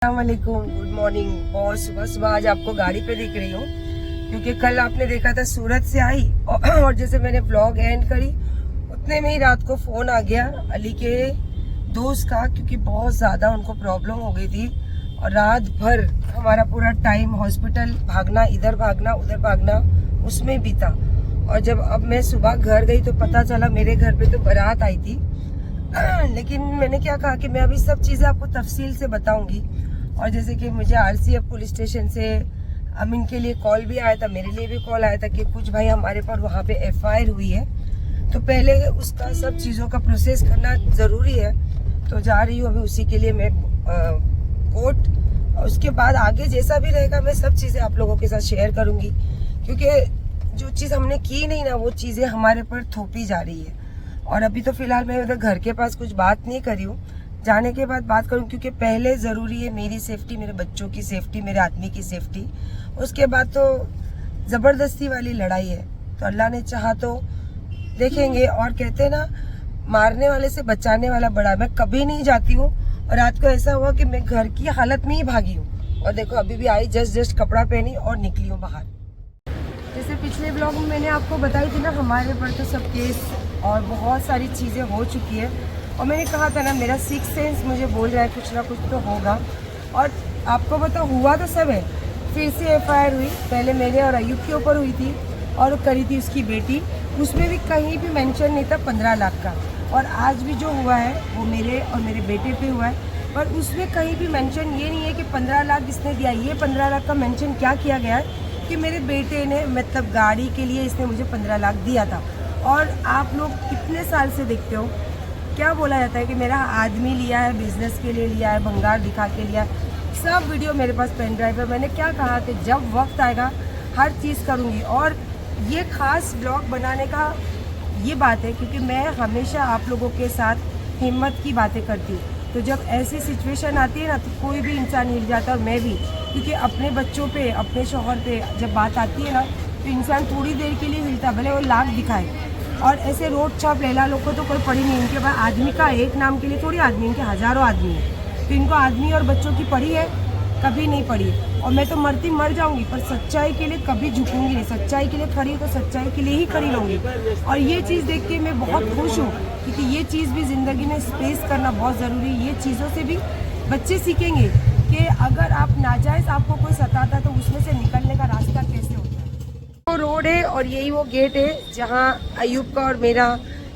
अस्सलामुअलैकुम, good morning. और सुबह सुबह आज आपको गाड़ी पे दिख रही हूँ क्योंकि कल आपने देखा था सूरत से आई और जैसे मैंने व्लॉग एंड करी उतने में ही रात को फोन आ गया अली के दोस्त का, क्योंकि बहुत ज्यादा उनको प्रॉब्लम हो गई थी और रात भर हमारा पूरा टाइम हॉस्पिटल भागना, इधर भागना उधर भागना उसमें बीता। और जब अब मैं सुबह घर गई तो पता चला मेरे घर पे तो बारात आई थी लेकिन मैंने क्या कहा कि मैं अभी सब चीजें आपको तफसील से बताऊंगी। और जैसे कि मुझे आरसीएफ पुलिस स्टेशन से अमीन के लिए कॉल भी आया था, मेरे लिए भी कॉल आया था कि कुछ भाई हमारे पर वहाँ पे एफआईआर हुई है, तो पहले उसका सब चीज़ों का प्रोसेस करना ज़रूरी है। तो जा रही हूँ अभी उसी के लिए मैं कोर्ट, और उसके बाद आगे जैसा भी रहेगा मैं सब चीज़ें आप लोगों के साथ शेयर करूँगी, क्योंकि जो चीज़ हमने की नहीं ना वो चीज़ें हमारे पर थोपी जा रही है। और अभी तो फिलहाल मैं उधर घर के पास कुछ बात नहीं करी हूँ, जाने के बाद बात करूँ, क्योंकि पहले ज़रूरी है मेरी सेफ्टी, मेरे बच्चों की सेफ्टी, मेरे आदमी की सेफ्टी, उसके बाद तो ज़बरदस्ती वाली लड़ाई है। तो अल्लाह ने चाहा तो देखेंगे। और कहते हैं ना, मारने वाले से बचाने वाला बड़ा। मैं कभी नहीं जाती हूँ और रात को ऐसा हुआ कि मैं घर की हालत में ही भागी हूँ और देखो अभी भी आई, जस्ट कपड़ा पहनी और निकली हूँ बाहर। जैसे पिछले ब्लॉग में मैंने आपको बताई थी ना, हमारे पर तो सब केस और बहुत सारी चीज़ें हो चुकी है। और मैंने कहा था ना, मेरा सिक्स सेंस मुझे बोल रहा है कुछ ना कुछ तो होगा। और आपको बताओ हुआ तो सब है। फिर से एफआईआर हुई, पहले मेरे और अयूब के ऊपर हुई थी और करी थी उसकी बेटी, उसमें भी कहीं भी मेंशन नहीं था 15 लाख का। और आज भी जो हुआ है वो मेरे और मेरे बेटे पे हुआ है, पर उसमें कहीं भी मेंशन ये नहीं है कि 15 लाख इसने दिया। ये 15 लाख का मेंशन क्या किया गया है कि मेरे बेटे ने, मतलब गाड़ी के लिए इसने मुझे 15 लाख दिया था। और आप लोग कितने साल से देखते हो, क्या बोला जाता है कि मेरा आदमी लिया है, बिजनेस के लिए लिया है, भंगार दिखा के लिया, सब वीडियो मेरे पास पेन ड्राइव है। मैंने क्या कहा कि जब वक्त आएगा हर चीज़ करूँगी। और ये खास ब्लॉग बनाने का ये बात है क्योंकि मैं हमेशा आप लोगों के साथ हिम्मत की बातें करती हूँ। तो जब ऐसी सिचुएशन आती है ना, तो कोई भी इंसान हिल जाता है और मैं भी, क्योंकि अपने बच्चों पे, अपने शौहर पे जब बात आती है ना, तो इंसान थोड़ी देर के लिए हिलता, भले वो लाख दिखाए। और ऐसे रोड छाप लेला लोग को तो कोई पड़ी नहीं, इनके पास आदमी का एक नाम के लिए थोड़ी आदमी, इनके हज़ारों आदमी है। तो इनको आदमी और बच्चों की पड़ी है, कभी नहीं पड़ी है। और मैं तो मरती मर जाऊंगी पर सच्चाई के लिए कभी झुकूंगी नहीं। सच्चाई के लिए खड़ी तो सच्चाई के लिए ही खड़ी रहूंगी। और ये चीज़ देख के मैं बहुत खुश हूँ, क्योंकि ये चीज़ भी ज़िंदगी में फेस करना बहुत ज़रूरी है। ये चीज़ों से भी बच्चे सीखेंगे कि अगर आप नाजायज़ आपको कोई सताता है तो उसमें से निकलने का रास्ता कैसे होता है। वो रोड है और यही वो गेट है जहाँ अयूब का और मेरा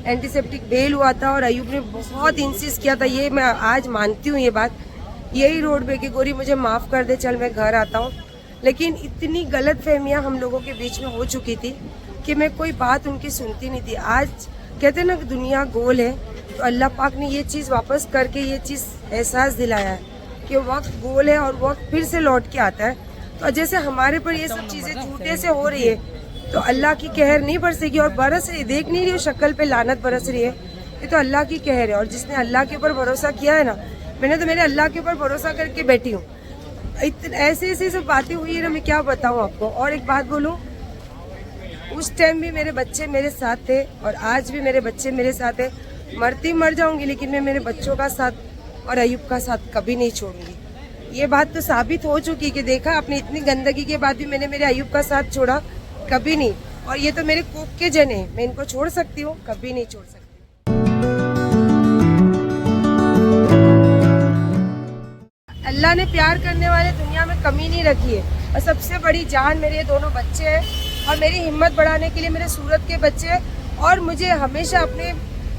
एंटीसेप्टिक बेल हुआ था। और अयूब ने बहुत इंसिस्ट किया था, ये मैं आज मानती हूँ ये बात, यही रोड पे कि गोरी मुझे माफ़ कर दे, चल मैं घर आता हूँ। लेकिन इतनी गलत फहमियाँ हम लोगों के बीच में हो चुकी थी कि मैं कोई बात उनकी सुनती नहीं थी। आज कहते हैं ना कि दुनिया गोल है, तो अल्लाह पाक ने ये चीज़ वापस करके ये चीज़ एहसास दिलाया है कि वक्त गोल है और वक्त फिर से लौट के आता है। तो जैसे हमारे पर ये सब चीज़ें झूठे से हो रही है तो अल्लाह की कहर नहीं बरसेगी, और बरस रही, देख नहीं रही हो शक्ल पे लानत बरस रही है, ये तो अल्लाह की कहर है। और जिसने अल्लाह के ऊपर भरोसा किया है ना, मैंने तो मेरे अल्लाह के ऊपर भरोसा करके बैठी हूँ। ऐसी ऐसी सब बातें हुई है ना, मैं क्या बताऊँ आपको। और एक बात बोलूँ, उस टाइम भी मेरे बच्चे मेरे साथ थे और आज भी मेरे बच्चे मेरे साथ है। मरती मर जाऊंगी लेकिन मैं मेरे बच्चों का साथ और अयूब का साथ कभी नहीं छोड़ूंगी। ये बात तो साबित हो चुकी कि देखा आपने, इतनी गंदगी के बाद भी मैंने मेरे अयूब का साथ छोड़ा, कभी नहीं। और ये तो मेरे कोख के जन है, मैं इनको छोड़ सकती हूँ, कभी नहीं छोड़ सकती। अल्लाह ने प्यार करने वाले दुनिया में कमी नहीं रखी है। और सबसे बड़ी जान मेरे दोनों बच्चे हैं और मेरी हिम्मत बढ़ाने के लिए मेरे सूरत के बच्चे हैं, और मुझे हमेशा अपने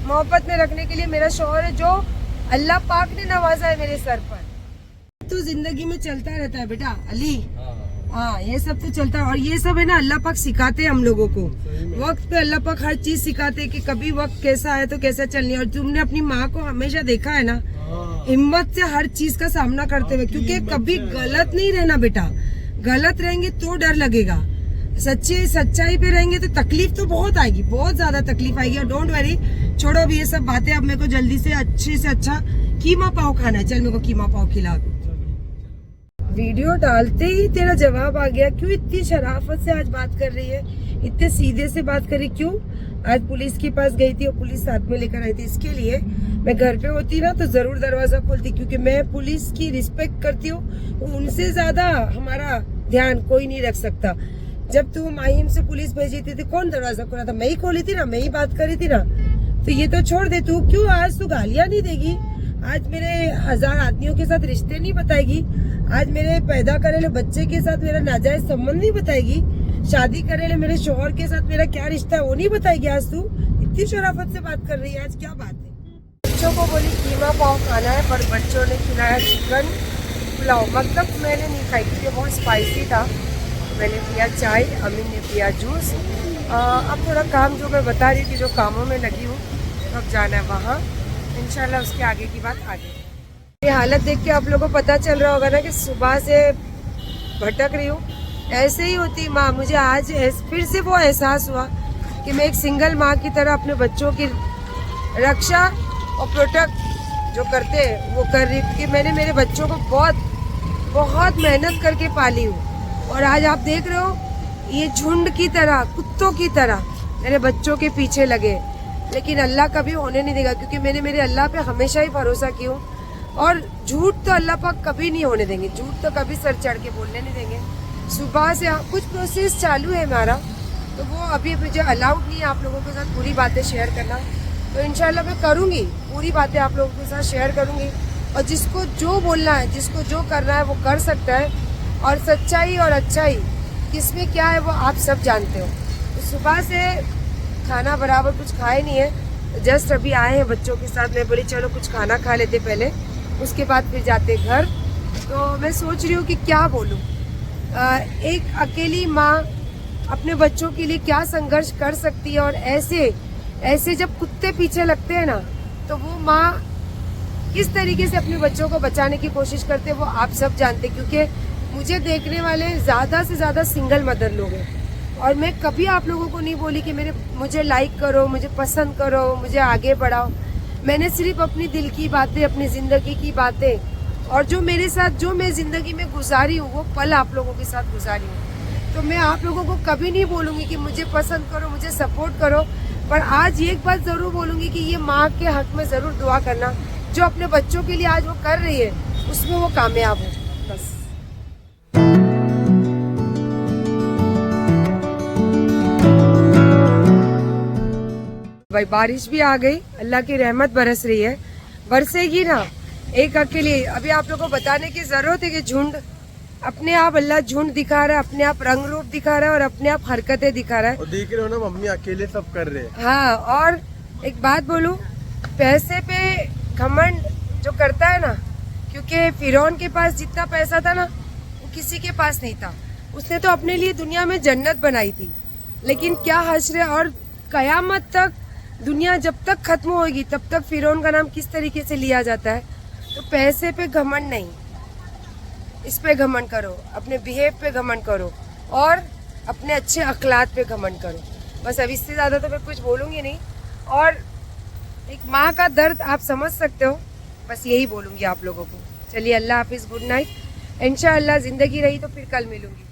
मोहब्बत में रखने के लिए मेरा शौहर है, जो अल्लाह पाक ने नवाजा है मेरे सर पर। तो जिंदगी में चलता रहता है बेटा अली, हाँ ये सब तो चलता है। और ये सब है ना, अल्लाह पाक सिखाते हैं हम लोगों को, वक्त पे अल्लाह पाक हर चीज सिखाते हैं कि कभी वक्त कैसा है तो कैसा चलनी है। और तुमने अपनी माँ को हमेशा देखा है ना, हिम्मत से हर चीज का सामना करते हुए, क्योंकि कभी गलत नहीं रहना बेटा। गलत रहेंगे तो डर लगेगा, सच्चाई पे रहेंगे तो तकलीफ तो बहुत आएगी, बहुत ज्यादा तकलीफ आएगी। और डोंट वरी, छोड़ो अभी ये सब बातें। अब मेरे को जल्दी से अच्छे कीमा पाव खाना है, चल मेरे को कीमा पाव खिला दो। वीडियो डालते ही तेरा जवाब आ गया, क्यों इतनी शराफत से आज बात कर रही है, इतने सीधे से बात कर रही क्यों? आज पुलिस के पास गई थी और पुलिस साथ में लेकर आई थी, इसके लिए मैं घर पे होती ना तो जरूर दरवाजा खोलती, क्योंकि मैं पुलिस की रिस्पेक्ट करती हूँ। उनसे ज्यादा हमारा ध्यान कोई नहीं रख सकता। जब तू माहिम से पुलिस भेजी थी तो कौन दरवाजा खोला था? मैं ही खोली थी ना, मैं ही बात करी थी ना। तो ये तो छोड़ दे, तू क्यों आज तू गालियां नहीं देगी? आज मेरे 1000 आदमियों के साथ रिश्ते नहीं बताएगी? आज मेरे पैदा करेले बच्चे के साथ मेरा नाजायज संबंध नहीं बताएगी? शादी करेले मेरे शोहर के साथ मेरा क्या रिश्ता है वो नहीं बताएगी? आज तू इतनी शराफत से बात कर रही है, आज क्या बात है? बच्चों को बोली कीमा पाव खाना है, पर बच्चों ने खिलाया चिकन पुलाव। मतलब मैंने नहीं खाई क्योंकि बहुत स्पाइसी था। मैंने पिया चाय, अमीन ने पिया जूस। अब थोड़ा काम जो मैं बता रही थी, जो कामों में लगी हूँ, अब जाना है वहाँ। इंशाल्लाह उसके आगे की बात आगे। ये हालत देख के आप लोगों को पता चल रहा होगा ना कि सुबह से भटक रही हूँ। ऐसे ही होती माँ। मुझे आज फिर से वो एहसास हुआ कि मैं एक सिंगल माँ की तरह अपने बच्चों की रक्षा और प्रोटेक्ट जो करते हैं वो कर रही, क्योंकि मैंने मेरे बच्चों को बहुत मेहनत करके पाली हूँ। और आज आप देख रहे हो ये झुंड की तरह, कुत्तों की तरह मेरे बच्चों के पीछे लगे। लेकिन अल्लाह कभी होने नहीं देगा, क्योंकि मैंने मेरे अल्लाह पे हमेशा ही भरोसा किया हूँ। और झूठ तो अल्लाह पाक कभी नहीं होने देंगे, झूठ तो कभी सर चढ़ के बोलने नहीं देंगे। सुबह से कुछ प्रोसेस चालू है हमारा, तो वो अभी मुझे अलाउड नहीं है आप लोगों के साथ पूरी बातें शेयर करना। तो इंशाल्लाह मैं करूँगी, पूरी बातें आप लोगों के साथ शेयर करूँगी। और जिसको जो बोलना है, जिसको जो करना है वो कर सकता है। और सच्चाई और अच्छाई किसमें क्या है वो आप सब जानते हो। तो सुबह से खाना बराबर कुछ खाए नहीं है, जस्ट अभी आए हैं बच्चों के साथ। मैं बोली चलो कुछ खाना खा लेते पहले, उसके बाद फिर जाते घर। तो मैं सोच रही हूँ कि क्या बोलूँ। एक अकेली माँ अपने बच्चों के लिए क्या संघर्ष कर सकती है। और ऐसे जब कुत्ते पीछे लगते हैं ना, तो वो माँ किस तरीके से अपने बच्चों को बचाने की कोशिश करते हैं वो आप सब जानते, क्योंकि मुझे देखने वाले ज़्यादा से ज़्यादा सिंगल मदर लोग हैं। और मैं कभी आप लोगों को नहीं बोली कि मुझे लाइक करो, मुझे पसंद करो, मुझे आगे बढ़ाओ। मैंने सिर्फ अपनी दिल की बातें, अपनी ज़िंदगी की बातें और जो मेरे साथ, जो मैं ज़िंदगी में गुजारी हूँ, वो पल आप लोगों के साथ गुजारी हूँ। तो मैं आप लोगों को कभी नहीं बोलूँगी कि मुझे पसंद करो, मुझे सपोर्ट करो। पर आज एक बात ज़रूर बोलूँगी कि ये माँ के हक में ज़रूर दुआ करना, जो अपने बच्चों के लिए आज वो कर रही है उसमें वो कामयाब हो। बस भाई बारिश भी आ गई, अल्लाह की रहमत बरस रही है, बरसेगी ना। एक अकेले अभी आप लोगों को बताने की जरूरत है कि झुंड अपने आप, अल्लाह झुंड दिखा रहा है, अपने आप रंग रूप दिखा रहा है और अपने आप हरकतें दिखा रहा है। और देख रहे हो ना मम्मी अकेले सब कर रहे हैं। हाँ, और एक बात बोलूं, पैसे पे घमंड जो करता है ना, क्योंकि फिरौन के पास जितना पैसा था ना वो किसी के पास नहीं था। उसने तो अपने लिए दुनिया में जन्नत बनाई थी, लेकिन क्या हश्र। और कयामत तक दुनिया जब तक खत्म होगी तब तक फिरौन का नाम किस तरीके से लिया जाता है। तो पैसे पे घमंड नहीं, इस पे घमंड करो, अपने बिहेव पे घमंड करो और अपने अच्छे अखलाक पे घमंड करो। बस अब इससे ज़्यादा तो मैं कुछ बोलूँगी नहीं। और एक माँ का दर्द आप समझ सकते हो, बस यही बोलूँगी आप लोगों को। चलिए, अल्लाह हाफिज़, गुड नाइट। इंशाअल्लाह ज़िंदगी रही तो फिर कल मिलूँगी।